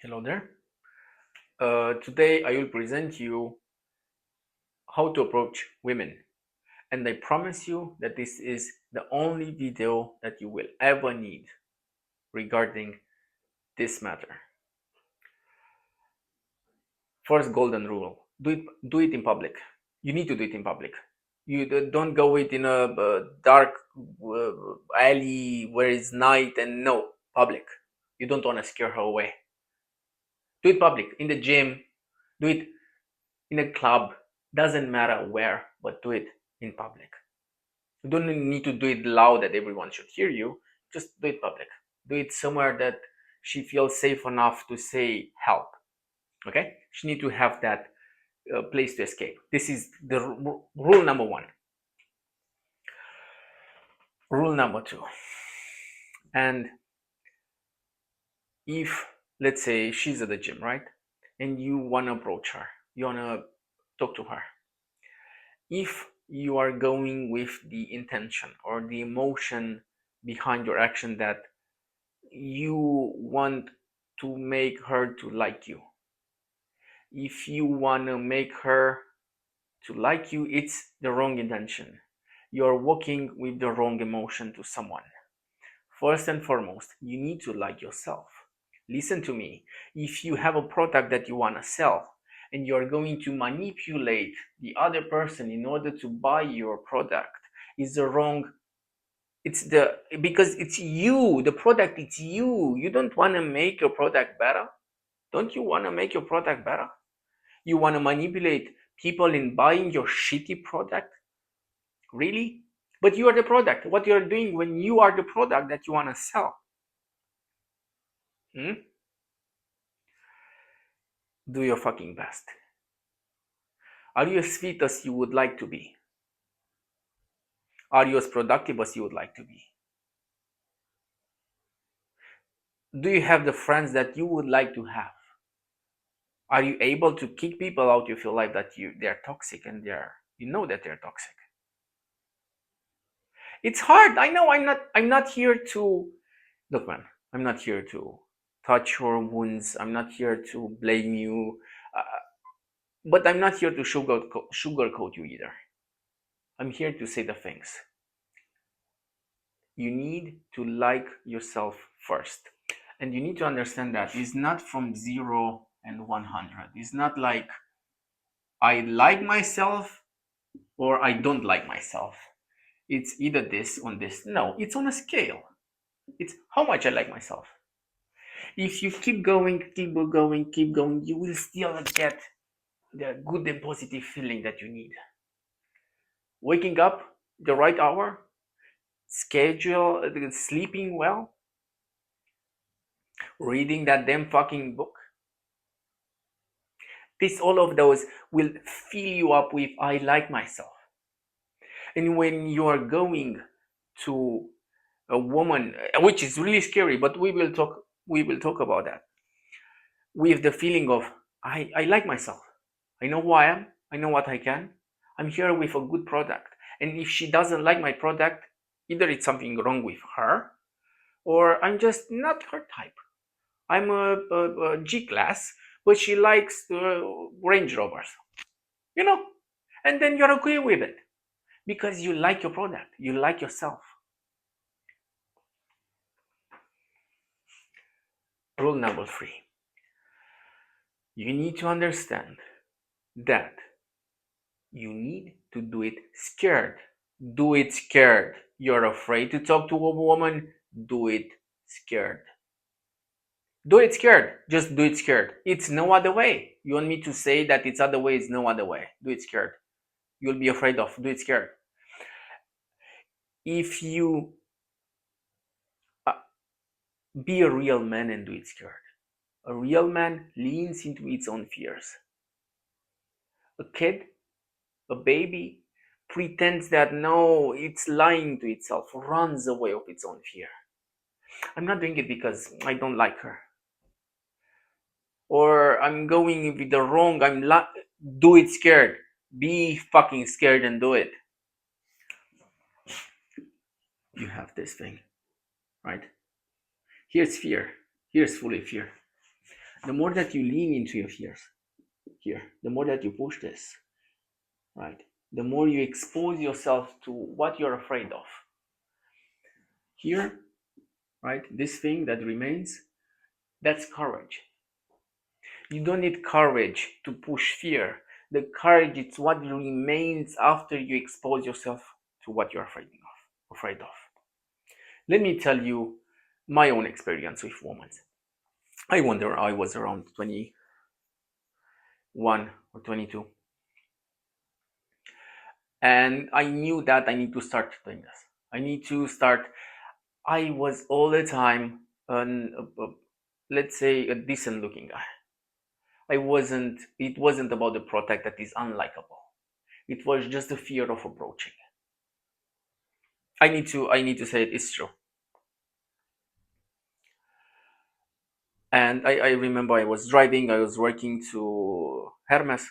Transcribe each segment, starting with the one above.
Hello there. Today I will present you how to approach women, and I promise you that this is the only video that you will ever need regarding this matter. First golden rule: do it in public. You need to do it in public. You don't go it in a dark alley where it's night and no public. You don't want to scare her away. Do it public in the gym. Do it in a club. Doesn't matter where, but do it in public. You don't need to do it loud that everyone should hear you. Just do it public. Do it somewhere that she feels safe enough to say help. Okay? She need to have that place to escape. This is the rule number one. Rule number two. And if, let's say, she's at the gym, right? And you want to approach her, you want to talk to her. If you are going with the intention or the emotion behind your action that you want to make her to like you, if you want to make her to like you, it's the wrong intention. You're walking with the wrong emotion to someone. First and foremost, you need to like yourself. Listen to me. If you have a product that you want to sell and you're going to manipulate the other person in order to buy your product, is the wrong. It's the because it's you, the product, it's you. You don't want to make your product better. Don't you want to make your product better? You want to manipulate people in buying your shitty product? Really? But you are the product. What you're doing when you are the product that you want to sell. Hmm? Do your fucking best. Are you as fit as you would like to be? Are you as productive as you would like to be? Do you have the friends that you would like to have? Are you able to kick people out of your life that they're toxic and you know that they're toxic? It's hard. I know. I'm not here to look, man. I'm not here to touch your wounds. I'm not here to blame you. But I'm not here to sugarcoat you either. I'm here to say the things. You need to like yourself first. And you need to understand that it's not from 0 and 100. It's not like I like myself or I don't like myself. It's either this or this. No, it's on a scale. It's how much I like myself. If you keep going, keep going, you will still get the good and positive feeling that you need. Waking up the right hour, schedule, sleeping well, reading that damn fucking book. This all of those will fill you up with I like myself. And when you are going to a woman, which is really scary, but we will talk about that, with the feeling of I like myself. I know who I am, I know what I can. I'm here with a good product. And if she doesn't like my product, either it's something wrong with her or I'm just not her type. I'm a G class, but she likes Range Rovers, you know, and then you're okay with it because you like your product, you like yourself. Rule number three: you need to understand that you need to do it scared. Do it scared. You're afraid to talk to a woman, do it scared. Do it scared. Just do it scared. It's no other way. You want me to say that it's other way? It's no other way. Do it scared. You'll be afraid of. Do it scared. If you uh, be a real man and do it scared. A real man leans into its own fears. A kid, a baby, pretends that no, it's lying to itself, runs away of its own fear. I'm not doing it because I don't like her. Or I'm going with the wrong, do it scared. Be fucking scared and do it. You have this thing, right? Here's fear. Here's fully fear. The more that you lean into your fears here, the more that you push this, right? The more you expose yourself to what you're afraid of. Here, right? This thing that remains, that's courage. You don't need courage to push fear. The courage is what remains after you expose yourself to what you're afraid of. Let me tell you my own experience with women. I wonder, I was around 21 or 22, and I knew that I need to start doing this. I need to start. I was all the time let's say a decent looking guy. It wasn't about the product that is unlikable. It was just the fear of approaching. I need to say it is true. And I remember I was driving, I was working to Hermes,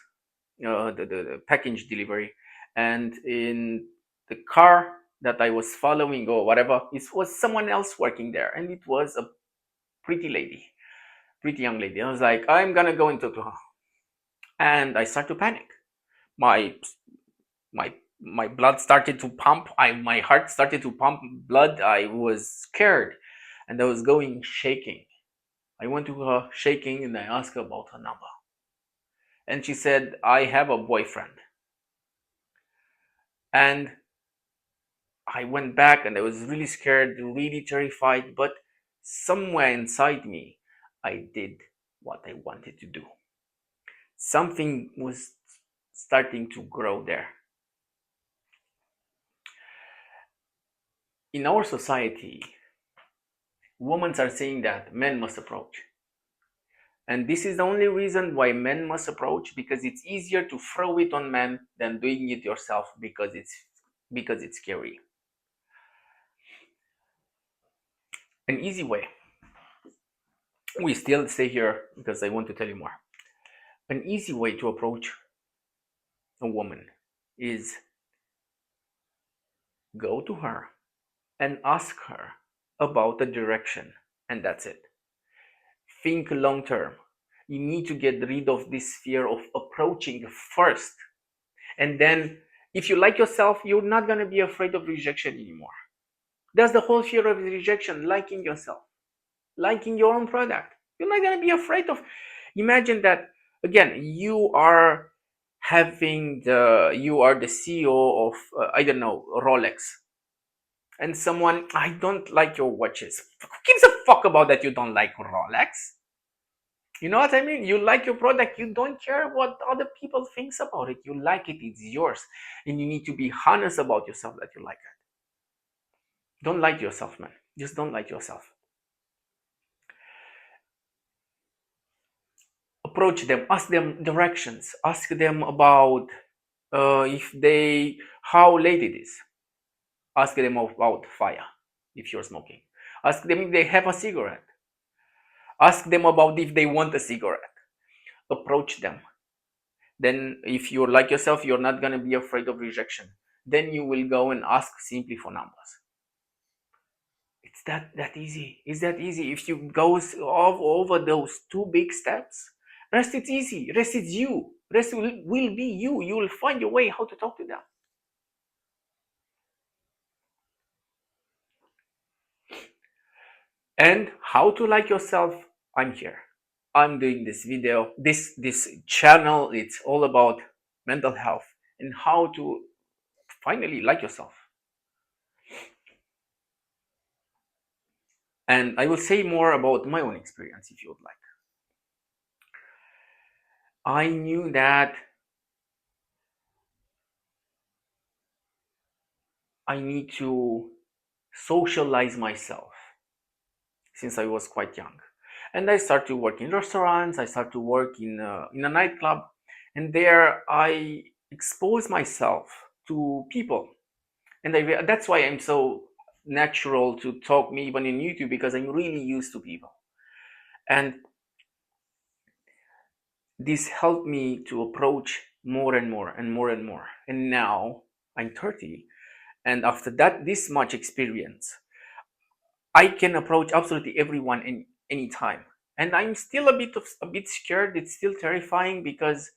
the package delivery, and in the car that I was following or whatever, it was someone else working there, and it was a pretty lady, pretty young lady. I was like, I'm gonna go and talk to her, and I start to panic. My my blood started to pump. My heart started to pump blood. I was scared, and I was going shaking. I went to her shaking, and I asked her about her number, and she said, I have a boyfriend. And I went back, and I was really scared, really terrified, but somewhere inside me, I did what I wanted to do. Something was starting to grow there. In our society, women are saying that men must approach. And this is the only reason why men must approach, because it's easier to throw it on men than doing it yourself, because it's scary. An easy way. We still stay here because I want to tell you more. An easy way to approach a woman is go to her and ask her about the direction, and that's it. Think long term. You need to get rid of this fear of approaching first, and then if you like yourself, you're not going to be afraid of rejection anymore. That's the whole fear of rejection, liking yourself, liking your own product. You're not going to be afraid of. Imagine that again, you are the CEO of I don't know, Rolex, and someone, I don't like your watches. Who gives a fuck about that? You don't like Rolex? You know what I mean? You like your product, you don't care what other people thinks about it. You like it, it's yours, and you need to be honest about yourself that you like it. Don't lie to yourself, man. Just don't lie to yourself. Approach them, ask them directions, ask them about if they how late it is. Ask them about fire if you're smoking. Ask them if they have a cigarette. Ask them about if they want a cigarette. Approach them. Then if you're like yourself, you're not going to be afraid of rejection. Then you will go and ask simply for numbers. It's that easy. It's that easy. If you go over those two big steps, rest it's easy. Rest is you. Rest will be you. You will find your way how to talk to them. And how to like yourself, I'm here. I'm doing this video, this channel. It's all about mental health and how to finally like yourself. And I will say more about my own experience if you would like. I knew that I need to socialize myself since I was quite young. And I started to work in restaurants, I started to work in a nightclub, and there I exposed myself to people. And that's why I'm so natural to talk me even in YouTube, because I'm really used to people. And this helped me to approach more and more and more and more. And now I'm 30, and after that, this much experience, I can approach absolutely everyone in any time. And I'm still a bit scared. It's still terrifying because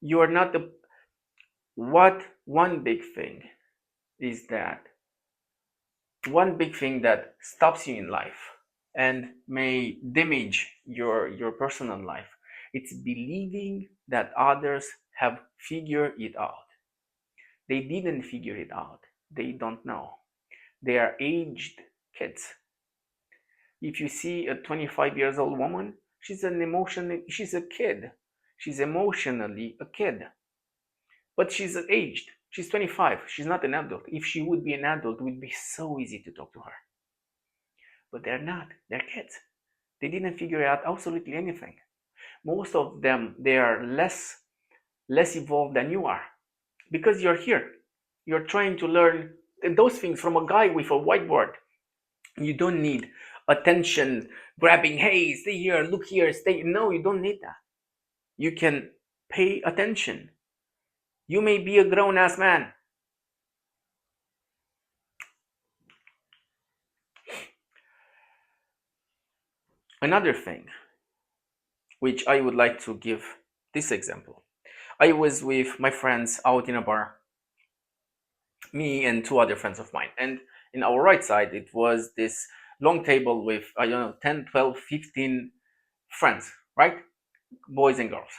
you are not the what one big thing is that one big thing that stops you in life and may damage your personal life. It's believing that others have figured it out. They didn't figure it out. They don't know. They are aged kids. If you see a 25 years old woman, she's a kid. She's emotionally a kid. But she's aged. She's 25. She's not an adult. If she would be an adult, it would be so easy to talk to her. But they're not. They're kids. They didn't figure out absolutely anything. Most of them, they are less evolved than you are because you're here. You're trying to learn those things from a guy with a whiteboard. You don't need attention grabbing. Hey, stay here, look here, stay. No, you don't need that. You can pay attention. You may be a grown ass man. Another thing, which I would like to give this example. I was with my friends out in a bar, me and two other friends of mine. And in our right side, it was this long table with, I don't know, 10, 12, 15 friends, right? Boys and girls.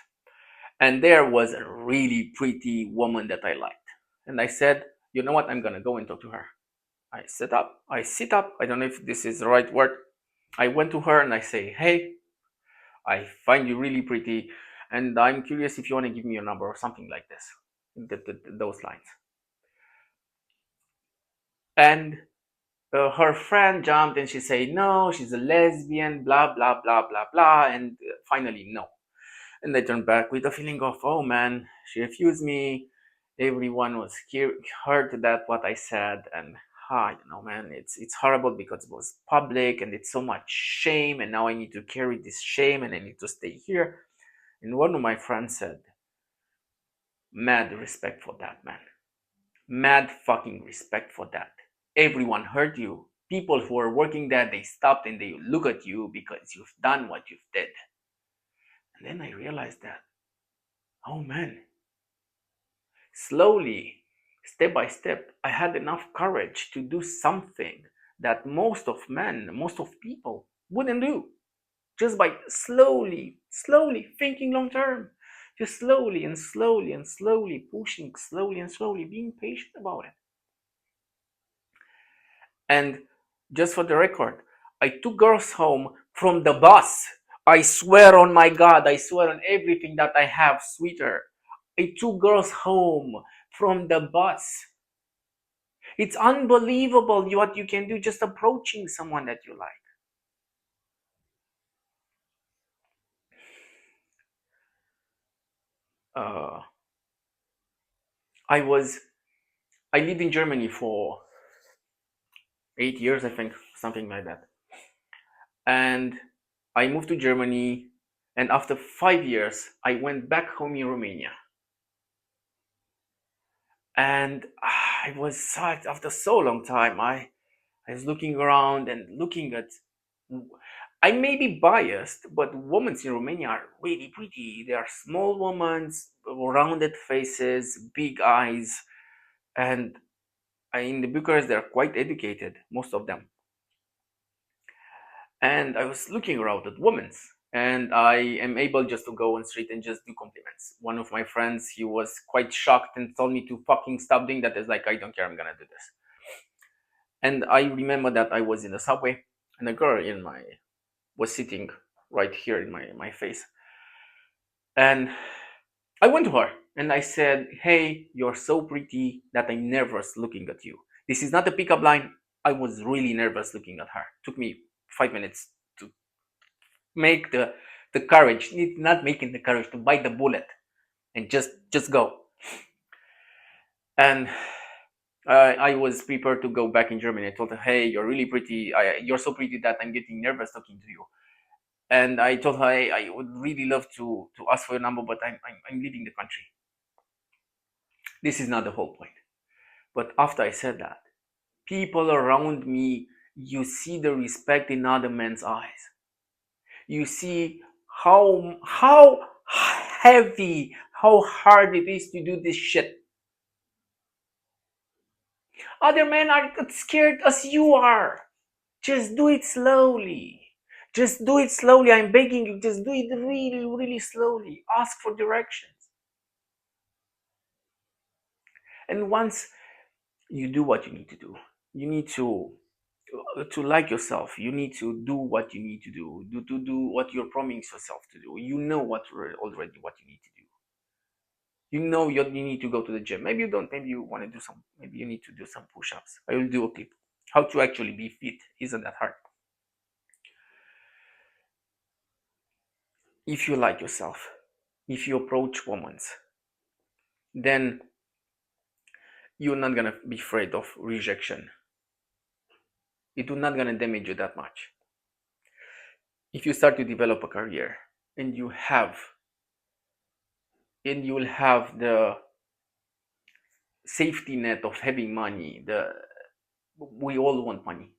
And there was a really pretty woman that I liked. And I said, you know what? I'm going to go and talk to her. I sit up. I don't know if this is the right word. I went to her and I say, hey, I find you really pretty. And I'm curious if you want to give me your number or something like this, those lines. And her friend jumped and she said, no, she's a lesbian, blah, blah, blah, blah, blah. And finally, no. And I turned back with a feeling of, oh man, she refused me. Everyone was hurt that what I said. And man, it's horrible because it was public and it's so much shame. And now I need to carry this shame and I need to stay here. And one of my friends said, mad respect for that, man. Mad fucking respect for that. Everyone heard you. People who are working there, they stopped and they look at you because you've done what you've did. And then I realized that, oh man, slowly, step by step, I had enough courage to do something that most of people wouldn't do. Just by slowly thinking long term. Just slowly and slowly and slowly pushing, slowly and slowly being patient about it. And just for the record, I took girls home from the bus. I swear on my God, I swear on everything that I have, sweeter. I took girls home from the bus. It's unbelievable what you can do just approaching someone that you like. Uh, I lived in Germany for 8 years, I think, something like that. And I moved to Germany, and after 5 years, I went back home in Romania. And I was sad after so long time. I was looking around and looking at. I may be biased, but women in Romania are really pretty. They are small women, rounded faces, big eyes, and in the Bucharest they're quite educated, most of them. And I was looking around at women, and I am able just to go on street and just do compliments. One of my friends, he was quite shocked and told me to fucking stop doing that. It's like, I don't care, I'm gonna do this. And I remember that I was in the subway and a girl was sitting right here in my face. And I went to her and I said, hey, you're so pretty that I'm nervous looking at you. This is not a pickup line. I was really nervous looking at her. It took me 5 minutes to make the courage, not making the courage to bite the bullet and just go. And I was prepared to go back in Germany. I told her, hey, you're really pretty. You're so pretty that I'm getting nervous talking to you. And I told her, hey, I would really love to ask for your number, but I'm leaving the country. This is not the whole point. But after I said that, people around me, you see the respect in other men's eyes. You see how heavy, how hard it is to do this shit. Other men are scared as you are. Just do it slowly. Just do it slowly. I'm begging you, just do it really, really slowly. Ask for directions. And once you do what you need to do, you need to like yourself. You need to do what you need to do what you're promising yourself to do. You know already what you need to do. You know you need to go to the gym. Maybe you don't. Maybe you want to do some. Maybe you need to do some push-ups. I will do a clip. How to actually be fit isn't that hard. If you like yourself, if you approach women, then you're not gonna be afraid of rejection. It will not gonna damage you that much. If you start to develop a career and you will have the safety net of having money, we all want money.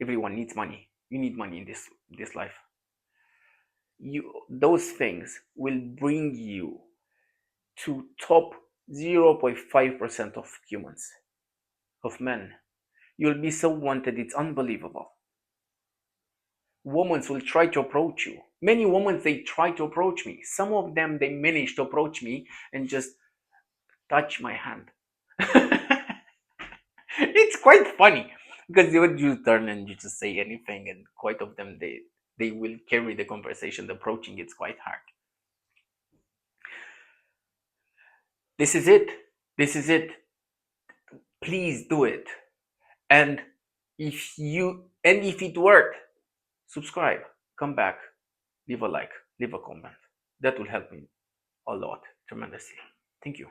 Everyone needs money. You need money in this life. Those things will bring you to top 0.5% of humans, of men. You'll be so wanted, it's unbelievable. Women will try to approach you. Many women, they try to approach me. Some of them, they manage to approach me and just touch my hand. It's quite funny because they would you turn and you just say anything, and quite of them, they will carry the conversation. The approaching, it's quite hard. This is it. This is it. Please do it. And if it worked, subscribe, come back, leave a like, leave a comment. That will help me a lot tremendously. Thank you.